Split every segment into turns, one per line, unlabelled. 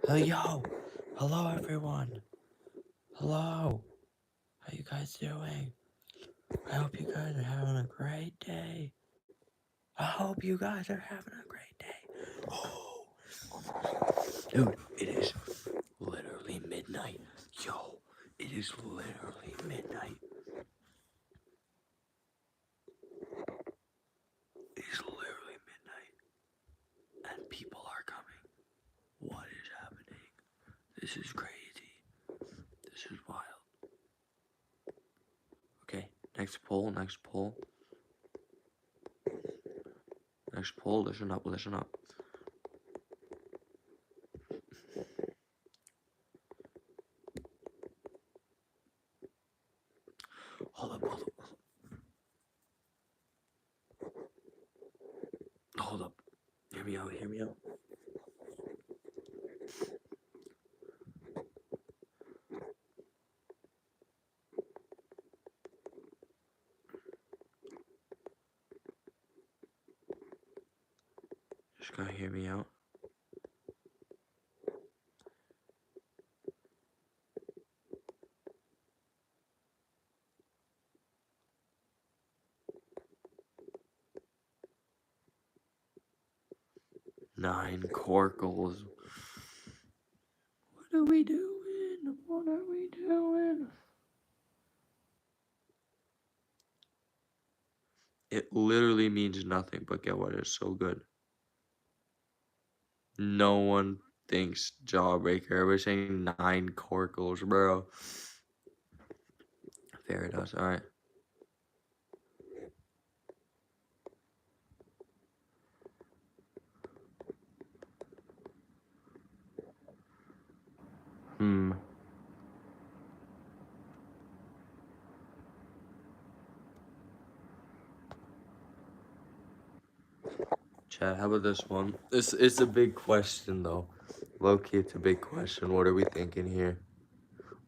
Hey, yo. Hello, everyone. Hello. How you guys doing? I hope you guys are having a great day. I hope you guys are having a great day. Oh. Dude, it is literally midnight. Yo, it is literally midnight. It is literally midnight. And people are coming. What is happening? This is crazy. This is wild. Okay, next poll, next poll. Next poll, listen up, listen up. Hold up, hold up. Hold up. Hear me out, hear me out. Just gotta hear me out. Nine corkles. What are we doing? What are we doing? It literally means nothing, but get what? It's so good. No one thinks Jawbreaker. We're saying 9 corkles, bro. There it is. Alright. Chat, how about this one? It's a big question, though. Low-key, it's a big question. What are we thinking here?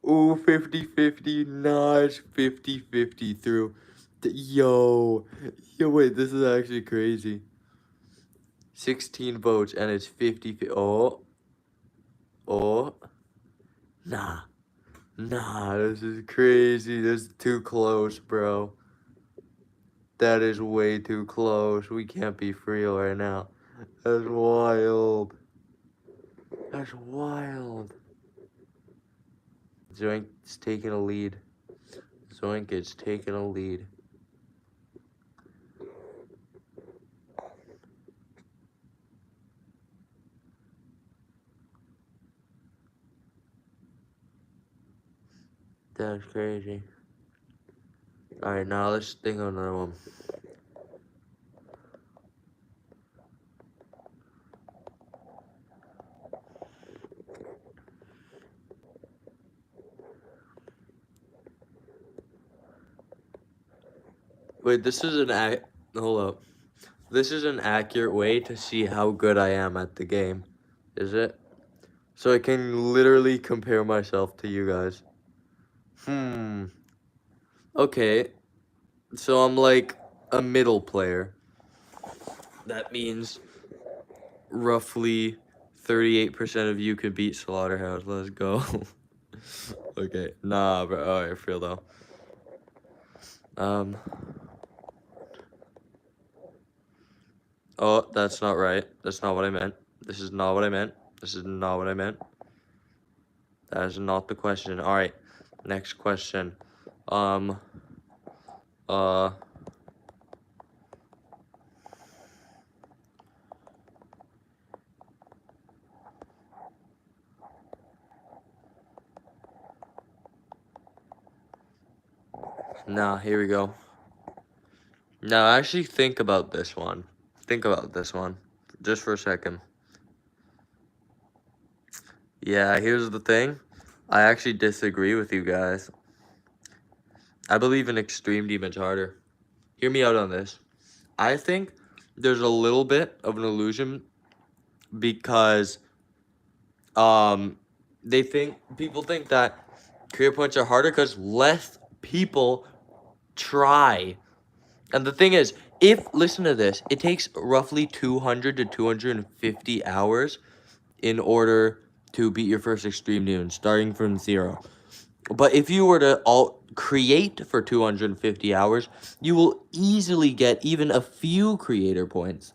Ooh, 50-50. Nice. 50-50 through. Yo, wait, this is actually crazy. 16 votes, and it's 50. Oh. Nah, this is crazy. This is too close, bro. That is way too close. We can't be free right now. That's wild. That's wild. Zoink's taking a lead. Zoink is taking a lead. That's crazy. Alright, now let's think of another one. Wait, this is an hold up. This is an accurate way to see how good I am at the game, is it? So I can literally compare myself to you guys. Okay, so I'm like a middle player. That means roughly 38% of you could beat Slaughterhouse. Let's go. Okay, nah, bro. Alright, for real though. Oh, that's not right. That's not what I meant. This is not what I meant. This is not what I meant. That is not the question. Alright, next question. Now, here we go. Now, actually think about this one. Think about this one. Just for a second. Yeah, here's the thing. I actually disagree with you guys. I believe in extreme demons harder. Hear me out on this. I think there's a little bit of an illusion because people think that career points are harder because less people try. And the thing is, listen to this, it takes roughly 200 to 250 hours in order to beat your first extreme demon, starting from 0. But if you were to create for 250 hours, you will easily get even a few creator points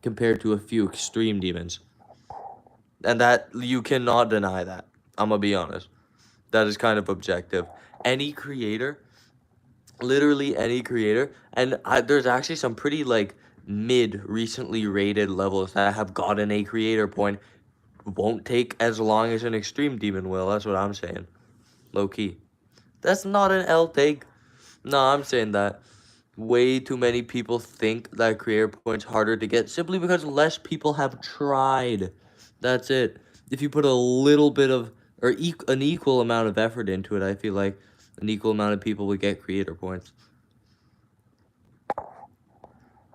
compared to a few extreme demons. And that, you cannot deny that. I'm gonna be honest. That is kind of objective. Any creator, literally any creator, and there's actually some pretty, like, recently rated levels that have gotten a creator point, won't take as long as an extreme demon will. That's what I'm saying. Low key. That's not an L take. No, I'm saying that way too many people think that creator points harder to get simply because less people have tried. That's it. If you put a little bit of, or an equal amount of effort into it, I feel like an equal amount of people would get creator points.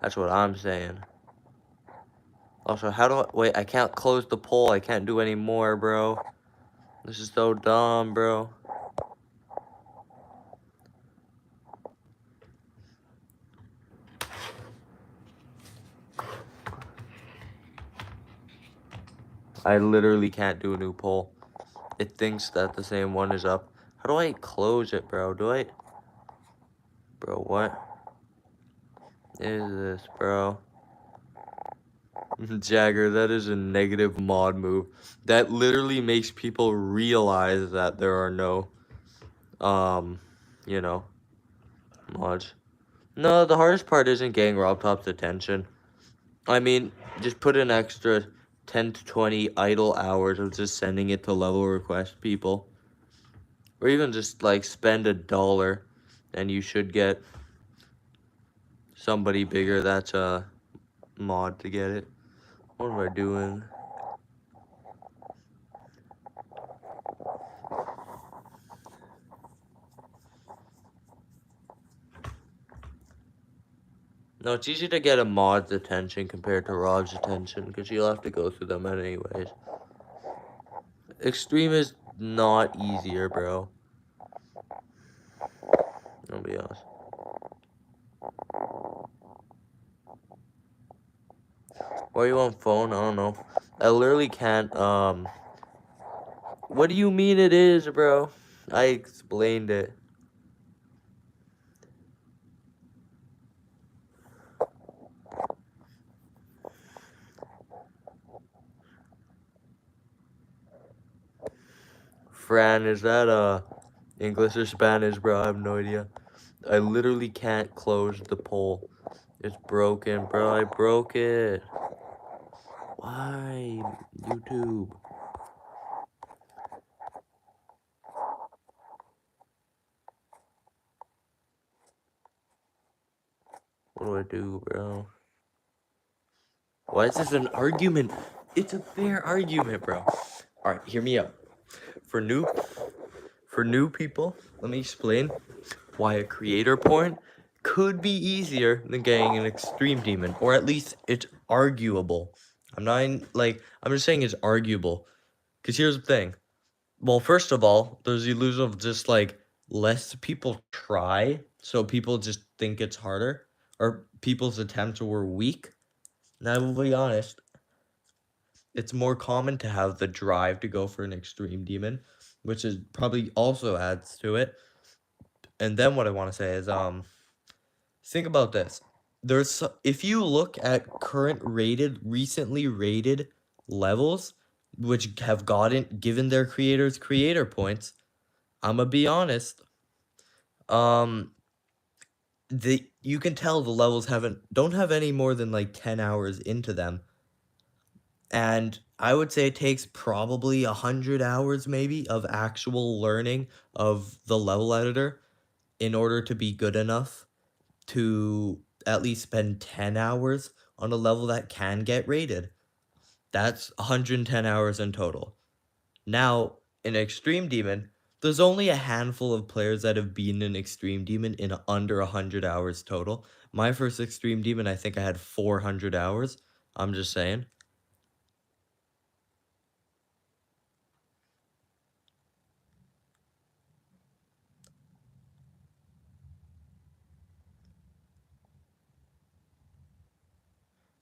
That's what I'm saying. Also, how do I, wait, I can't close the poll. I can't do any more, bro. This is so dumb, bro. I literally can't do a new poll. It thinks that the same one is up. How do I close it, bro? Bro, what is this, bro? Jagger, that is a negative mod move. That literally makes people realize that there are no, you know, mods. No, the hardest part isn't getting RobTop's attention. I mean, just put an extra 10 to 20 idle hours of just sending it to level request people. Or even just, like, spend $1 and you should get somebody bigger that's a mod to get it. What am I doing? No, it's easy to get a mod's attention compared to Rob's attention, because you'll have to go through them anyways. Extreme is not easier, bro. I'll be honest. Why are you on phone? I don't know. I literally can't, What do you mean it is, bro? I explained it. Fran, is that, English or Spanish, bro? I have no idea. I literally can't close the poll. It's broken, bro. I broke it. Why? YouTube. What do I do, bro? Why is this an argument? It's a fair argument, bro. Alright, hear me out. For new people, let me explain why a creator point could be easier than getting an extreme demon. Or at least it's arguable. I'm just saying it's arguable. Because here's the thing. Well, first of all, there's the illusion of just, like, less people try, so people just think it's harder, or people's attempts were weak. And I will be honest, it's more common to have the drive to go for an extreme demon, which is probably also adds to it. And then what I want to say is, think about this. If you look at current recently rated levels, which have given their creators creator points, I'm gonna be honest. You can tell the levels don't have any more than like 10 hours into them. And I would say it takes probably 100 hours maybe of actual learning of the level editor in order to be good enough to at least spend 10 hours on a level that can get rated. That's 110 hours in total. Now, in Extreme Demon, there's only a handful of players that have beaten an Extreme Demon in under 100 hours total. My first Extreme Demon, I think I had 400 hours. I'm just saying.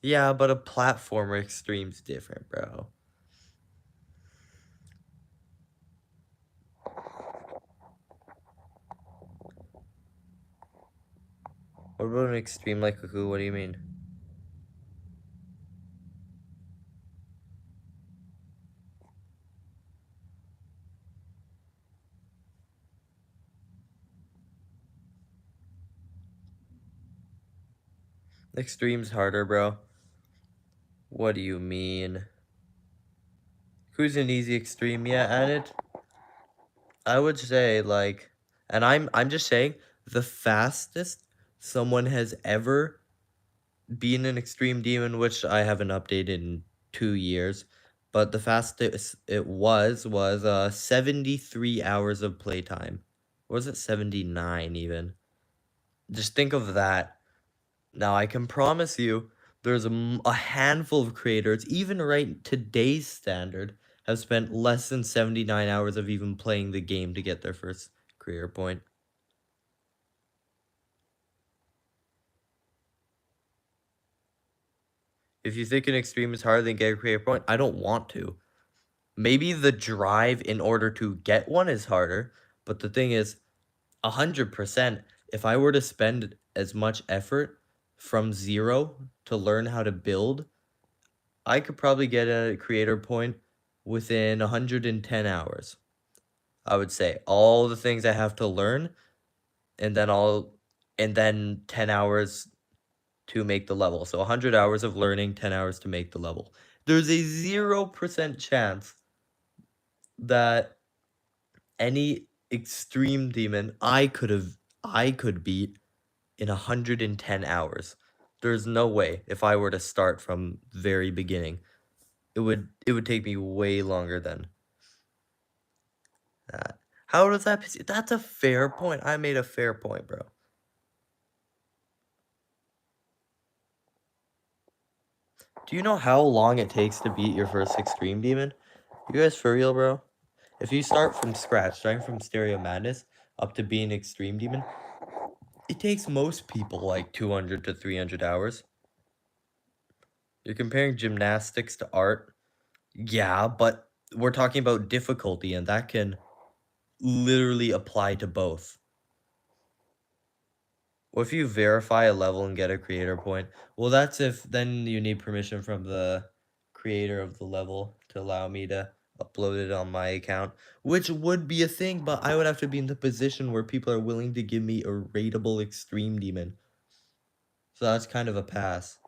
Yeah, but a platformer Extreme's different, bro. What about an extreme like Cuckoo? What do you mean? Extreme's harder, bro. What do you mean? Who's an easy extreme? Yeah, and I would say like, and I'm just saying the fastest someone has ever been an extreme demon, which I haven't updated in 2 years, but the fastest it was 73 hours of playtime. Or was it 79 even? Just think of that. Now I can promise you, there's a handful of creators, even right today's standard, have spent less than 79 hours of even playing the game to get their first creator point. If you think an extreme is harder than get a creator point, I don't want to. Maybe the drive in order to get one is harder, but the thing is, 100%, if I were to spend as much effort from zero to learn how to build, I could probably get a creator point within 110 hours. I would say all the things I have to learn, and then 10 hours to make the level. So 100 hours of learning, 10 hours to make the level. There's a 0% chance that any extreme demon I could beat in 110 hours. There's no way if I were to start from very beginning. It would take me way longer than that. How does that that's a fair point. I made a fair point, bro. Do you know how long it takes to beat your first extreme demon? You guys for real, bro? If you start from scratch, starting from Stereo Madness up to being extreme demon, it takes most people like 200 to 300 hours. You're comparing gymnastics to art. Yeah, but we're talking about difficulty, and that can literally apply to both. What if you verify a level and get a creator point? Well, that's if then you need permission from the creator of the level to allow me to upload it on my account, which would be a thing, but I would have to be in the position where people are willing to give me a rateable extreme demon. So that's kind of a pass.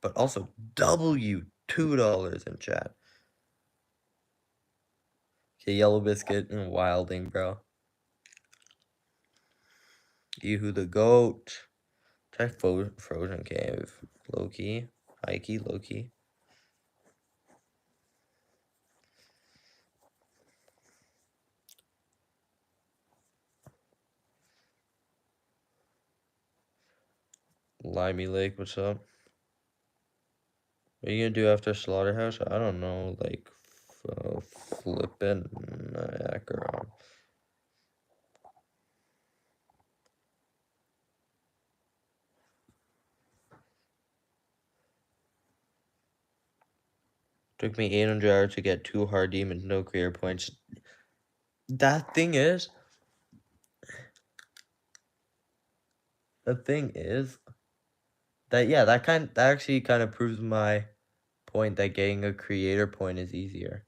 But also, W $2 in chat. Okay, Yellow Biscuit and Wilding, bro. You the goat. Check Frozen Cave. Low key. High key, low key. Limey Lake, what's up? What are you gonna do after Slaughterhouse? I don't know, like, flipping macaron. Took me 800 hours to get 2 hard demons, no creator points. That thing is, the thing is, that, yeah, that actually kind of proves my point that getting a creator point is easier.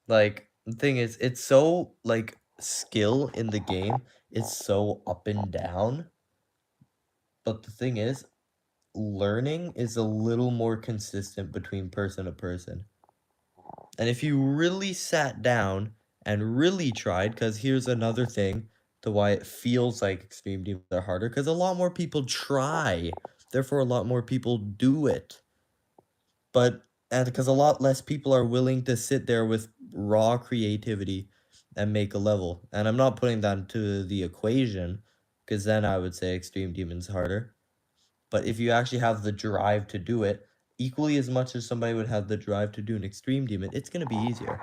Like, the thing is, it's so, like, skill in the game, it's so up and down. But the thing is, learning is a little more consistent between person to person. And if you really sat down and really tried, because here's another thing to why it feels like extreme demons are harder, because a lot more people try, therefore a lot more people do it. But and because a lot less people are willing to sit there with raw creativity and make a level. And I'm not putting that into the equation, because then I would say extreme demons harder. But if you actually have the drive to do it, equally as much as somebody would have the drive to do an extreme demon, it's going to be easier.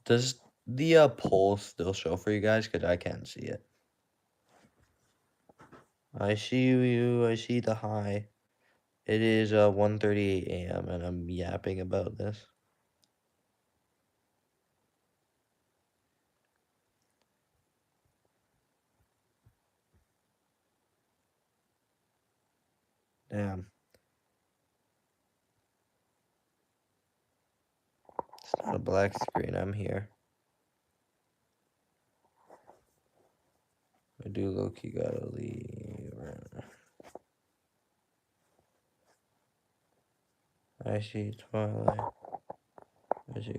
Does the poll still show for you guys? Because I can't see it. I see you. I see the hi. It is 1:38 a.m. and I'm yapping about this. Damn. It's not a black screen. I'm here. I do low-key gotta leave. I see Twilight. I see